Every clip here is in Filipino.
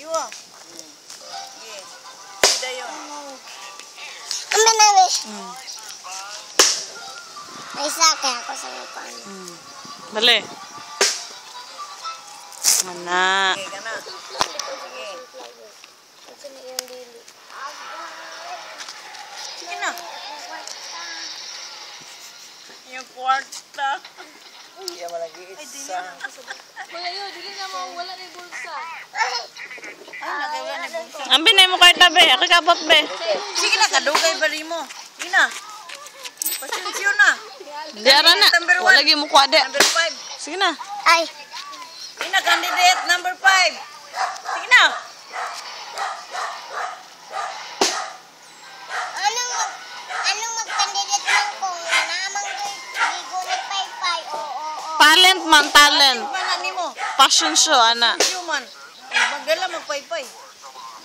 Iwa. Sige. Sida yun. Kami na wish. May sakay ako sa lupan. Dali. Mana. Sige, kana. Sige. Ito na yung dili. Sige na. Yung kwarta. Iya malagi isa. Kuya yun, dili na mo, wala na yung bulsa. Nakaiwan na bulsa. Ang binay mo kahit tabi. Ako kabot be. Sige na, kadugay bali mo. Sige na. Pasensyo na. Di ara na. Wala lagi mo kuwade. Number 5. Sige na. Ay, Sige na, candidate number 5. Sige na. anong mag-candidate lang kung namang gigo ni Paypay o. Talent man, talent. Mana ni mo? Fashion show, ana. Human. Magdala magpaypay.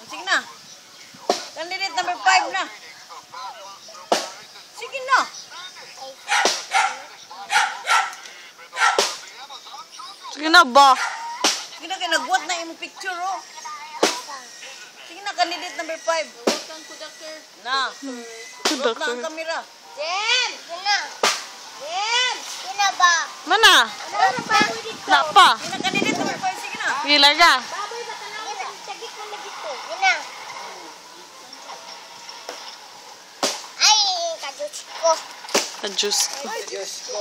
Sige na. Candidate number 5 na. Sige na. Sige na ba? Sige na, kaya nagbuhat na yung picture, oh. Sige na, candidate number 5. Welcome to Dr. Na. Buhat na ang kamera. Jem! Sina! Jem! Sina ba? Mana? Ano pa? Na pa. Sige na, candidate number 5. Sige na. Gila ka. Baboy ba tanawin? Sagit mo na dito. Sina! Ay, kajuts ko. Adjust ko. Diyos ko.